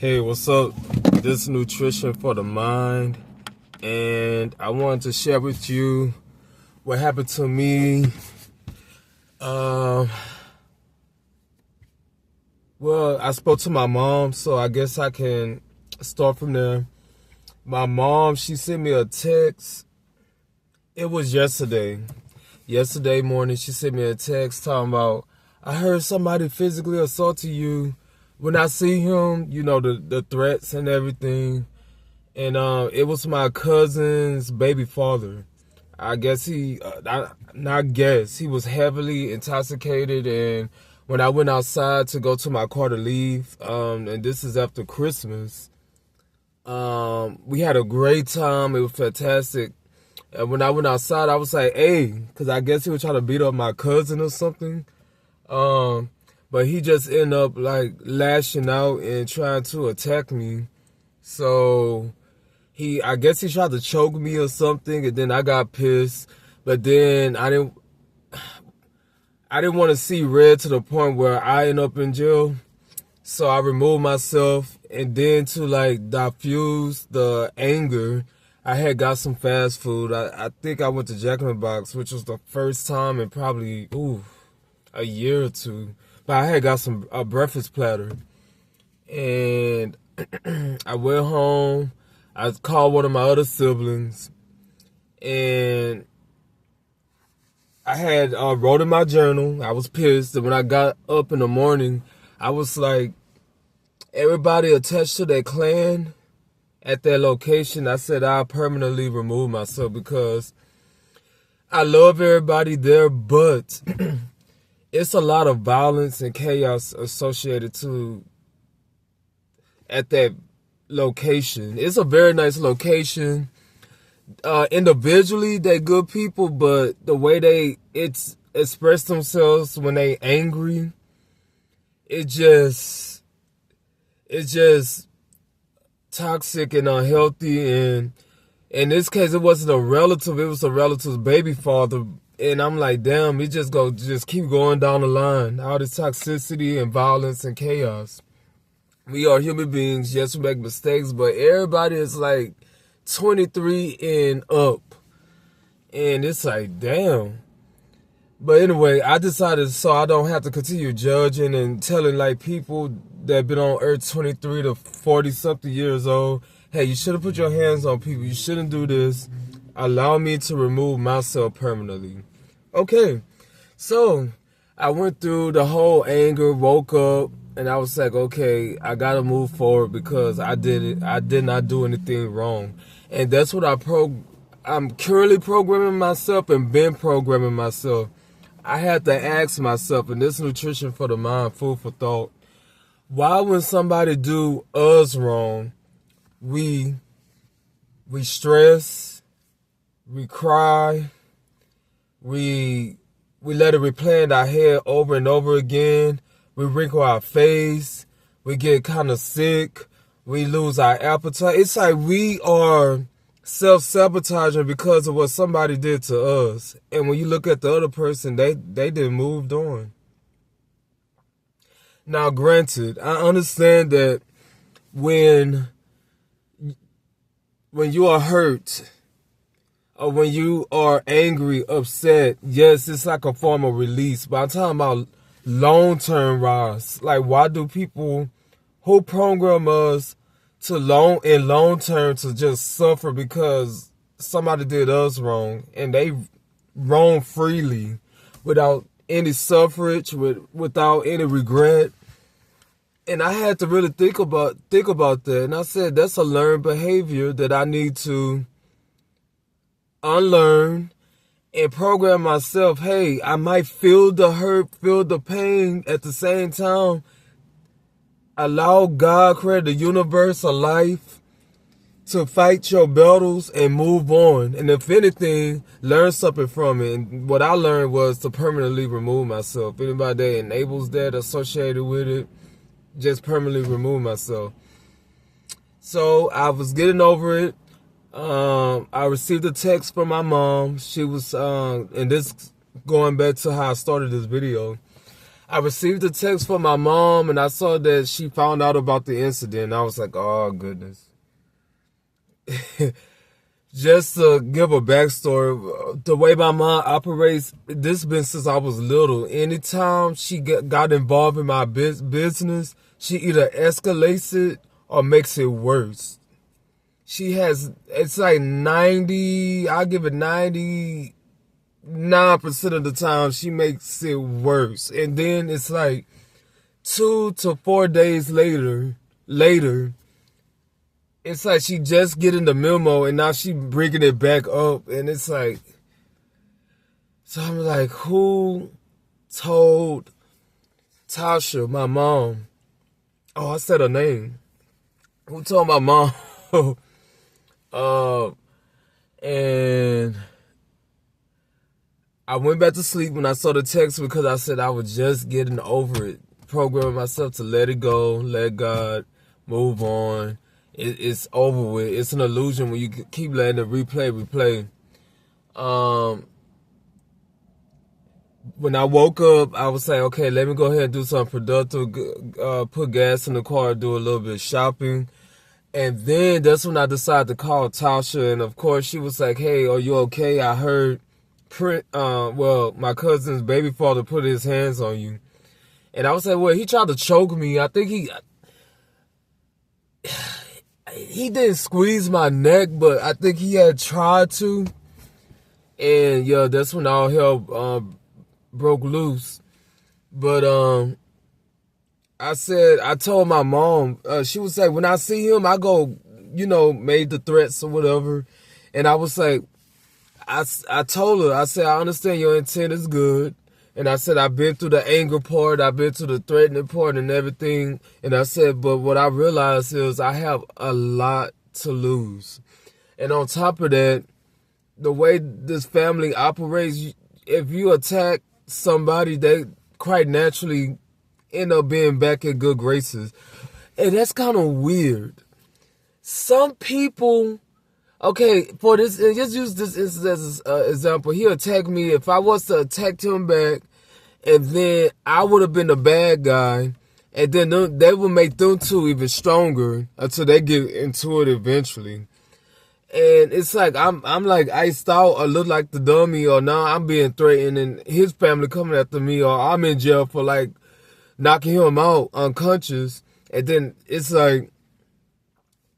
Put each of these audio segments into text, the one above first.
Hey, what's up? This is Nutrition for the Mind, and I wanted to share with you what happened to me. Well, I spoke to my mom, so I guess I can start from there. My mom, she sent me a text. It was yesterday. Yesterday morning, she sent me a text talking about, I heard somebody physically assaulted you. When I see him, you know, the threats and everything. And it was my cousin's baby father. I guess he was heavily intoxicated. And when I went outside to go to my car to leave, and this is after Christmas, we had a great time. It was fantastic. And when I went outside, I was like, hey, because I guess he was trying to beat up my cousin or something. But he just ended up like lashing out and trying to attack me. So I guess he tried to choke me or something, and then I got pissed. But then I didn't want to see red to the point where I end up in jail. So I removed myself, and then to like diffuse the anger, I had got some fast food. I think I went to Jack in the Box, which was the first time in probably a year or two. But I had got a breakfast platter, and I went home. I called one of my other siblings, and I had wrote in my journal. I was pissed, and when I got up in the morning, I was like, everybody attached to that clan at that location, I said I'll permanently remove myself because I love everybody there, but it's a lot of violence and chaos associated at that location. It's a very nice location. Individually, they're good people, but the way they express themselves when they angry, it's just toxic and unhealthy. And in this case, it wasn't a relative; it was a relative's baby father. And I'm like, damn, it just keep going down the line. All this toxicity and violence and chaos. We are human beings. Yes, we make mistakes, but everybody is like 23 and up. And it's like, damn. But anyway, I decided so I don't have to continue judging and telling like people that have been on earth 23 to 40 something years old, hey, you shouldn't put your hands on people. You shouldn't do this. Allow me to remove myself permanently. Okay, so I went through the whole anger, woke up, and I was like, okay, I gotta move forward because I did not do anything wrong. And that's what I'm currently programming myself and been programming myself. I had to ask myself, and this Nutrition for the Mind, food for thought, why when somebody do us wrong, we stress, we cry, we let it replay in our head over and over again. We wrinkle our face, we get kind of sick, we lose our appetite. It's like we are self-sabotaging because of what somebody did to us. And when you look at the other person, they didn't moved on. Now, granted, I understand that when you are hurt, or when you are angry, upset, yes, it's like a form of release. But I'm talking about long-term rise. Like, why do people who program us to long-term to just suffer because somebody did us wrong, and they roam freely without any suffrage, without any regret? And I had to really think about that. And I said, that's a learned behavior that I need to unlearn and program myself. Hey, I might feel the hurt, feel the pain at the same time. Allow God, create the universe, a life, to fight your battles and move on. And if anything, learn something from it. And what I learned was to permanently remove myself. Anybody that enables that, associated with it, just permanently remove myself. So I was getting over it. I received a text from my mom. She was, and this going back to how I started this video. I received a text from my mom, and I saw that she found out about the incident. I was like, oh, goodness. Just to give a backstory, the way my mom operates, this has been since I was little. Anytime she got involved in my business, she either escalates it or makes it worse. She has, it's like 90, I'll give it 99% of the time, she makes it worse. And then it's like 2 to 4 days later, it's like she just getting the memo and now she bringing it back up. And it's like, so I'm like, who told Tasha, my mom? Oh, I said her name. Who told my mom? And I went back to sleep when I saw the text because I said I was just getting over it. Programming myself to let it go, let God move on. It's over with. It's an illusion when you keep letting it replay. When I woke up, I was like, okay, let me go ahead and do something productive, put gas in the car, do a little bit of shopping. And then that's when I decided to call Tasha. And of course, she was like, hey, are you okay? I heard my cousin's baby father put his hands on you. And I was like, well, he tried to choke me. I think he didn't squeeze my neck, but I think he had tried to. And yeah, that's when all hell broke loose. But I told my mom, she was like, when I see him, I go, made the threats or whatever. And I was like, I told her, I said, I understand your intent is good. And I said, I've been through the anger part, I've been through the threatening part and everything. And I said, but what I realized is I have a lot to lose. And on top of that, the way this family operates, if you attack somebody, they quite naturally end up being back in good graces. And that's kind of weird. Some people, okay, for this, just use this as an example. He attacked me. If I was to attack him back, and then I would have been the bad guy, and then they would make them two even stronger until they get into it eventually. And it's like I'm like iced out or look like the dummy, or now I'm being threatened and his family coming after me, or I'm in jail for like knocking him out unconscious. And then it's like,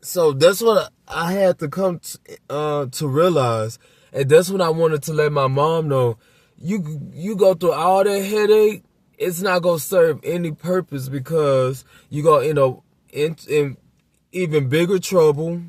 so that's what I had to come to realize. And that's when I wanted to let my mom know, you go through all that headache, it's not going to serve any purpose, because you going to end up in even bigger trouble.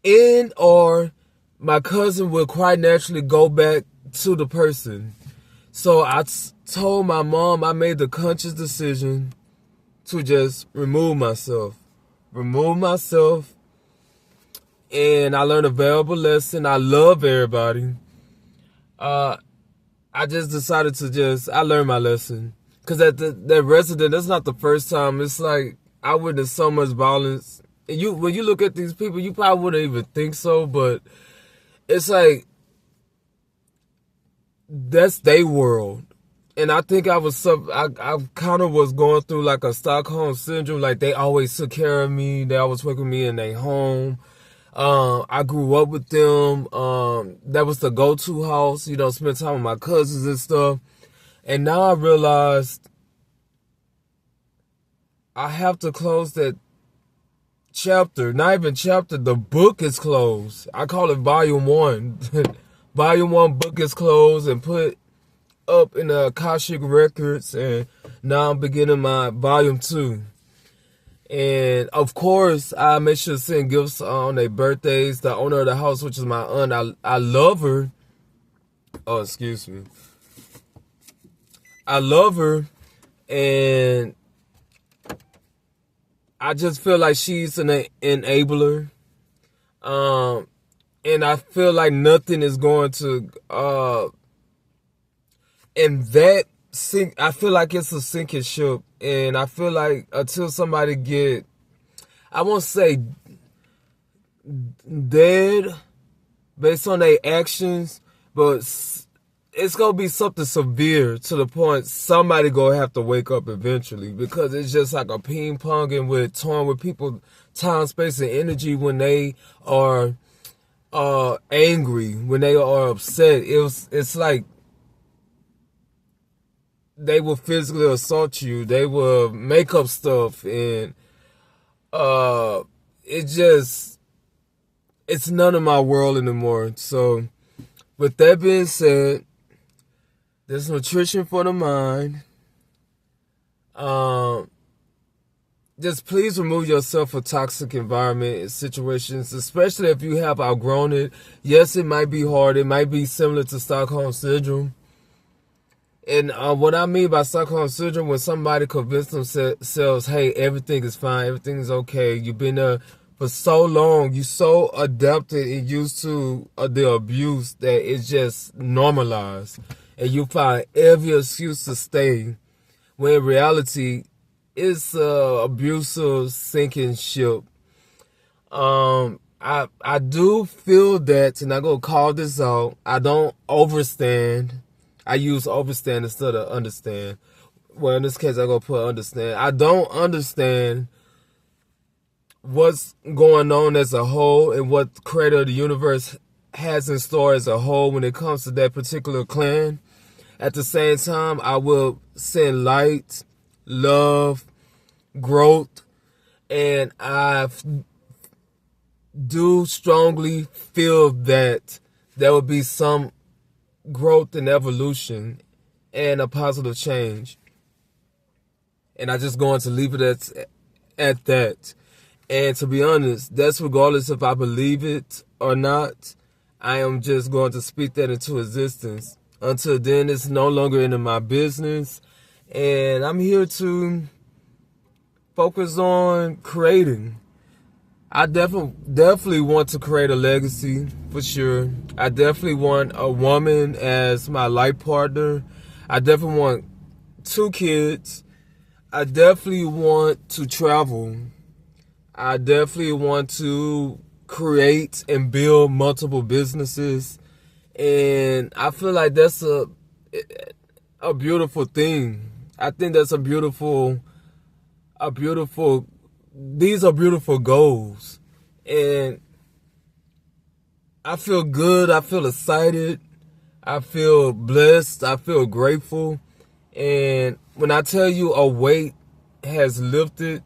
And or my cousin would quite naturally go back to the person. So I told my mom I made the conscious decision to just remove myself. And I learned a valuable lesson. I love everybody. I just decided to I learned my lesson. Because at that resident, that's not the first time. It's like I witnessed so much violence. And when you look at these people, you probably wouldn't even think so, but it's like, that's their world. And I think I kind of was going through like a Stockholm syndrome. Like, they always took care of me. They always worked with me in their home. I grew up with them. That was the go-to house, spend time with my cousins and stuff. And now I realized I have to close that chapter. Not even chapter, the book is closed. I call it volume 1. Volume 1 book is closed and put up in the Akashic Records, and now I'm beginning my volume 2. And of course, I make sure to send gifts on their birthdays. The owner of the house, which is my aunt, I love her. Oh, excuse me. I love her, and I just feel like she's an enabler. And I feel like nothing is going to, and that I feel like it's a sinking ship. And I feel like until somebody get, I won't say dead based on their actions, but it's going to be something severe to the point somebody going to have to wake up eventually, because it's just like a ping ponging with toying with people time, space, and energy when they are angry, when they are upset. It's like they will physically assault you. They will make up stuff, and it's none of my world anymore. So with that being said, there's nutrition for the mind. Just please remove yourself from toxic environment and situations, especially if you have outgrown it. Yes, it might be hard. It might be similar to Stockholm Syndrome. And what I mean by Stockholm Syndrome, when somebody convinces themselves, hey, everything is fine, everything is okay. You've been there for so long. You're so adapted and used to the abuse that it's just normalized. And you find every excuse to stay, when in reality, it's an abusive sinking ship. I do feel that, and I'm going to call this out, I don't overstand. I use overstand instead of understand. Well, in this case, I'm going to put understand. I don't understand what's going on as a whole and what the creator of the universe has in store as a whole when it comes to that particular clan. At the same time, I will send light, love, growth, and I do strongly feel that there will be some growth and evolution and a positive change. And I just going to leave it at that. And to be honest, that's regardless if I believe it or not. I am just going to speak that into existence. Until then, it's no longer into my business. And I'm here to focus on creating. I definitely want to create a legacy, for sure. I definitely want a woman as my life partner. I definitely want 2 kids. I definitely want to travel. I definitely want to create and build multiple businesses. And I feel like that's a beautiful thing. I think that's these are beautiful goals. And I feel good. I feel excited. I feel blessed. I feel grateful. And when I tell you a weight has lifted,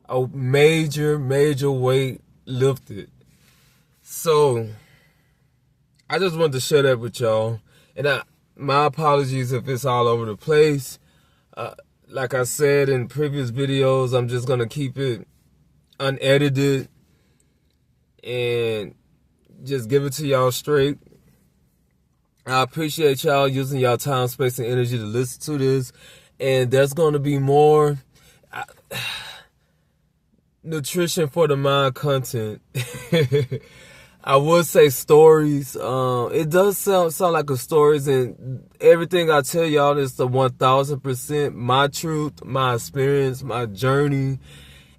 a major weight lifted. So I just wanted to share that with y'all. And my apologies if it's all over the place. Like I said in previous videos, I'm just going to keep it unedited and just give it to y'all straight. I appreciate y'all using y'all time, space, and energy to listen to this. And there's going to be more nutrition for the mind content. I would say stories. It does sound like a stories, and everything I tell y'all is the 1000% my truth, my experience, my journey.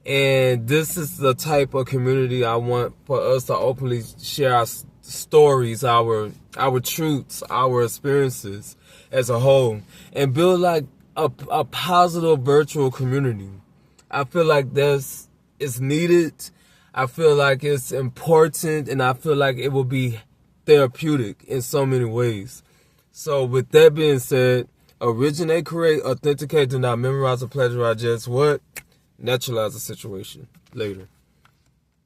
And this is the type of community I want for us to openly share our stories, our truths, our experiences as a whole, and build like a positive virtual community. I feel like it's needed. I feel like it's important, and I feel like it will be therapeutic in so many ways. So with that being said, originate, create, authenticate, do not memorize or plagiarize, just what? Naturalize the situation. Later.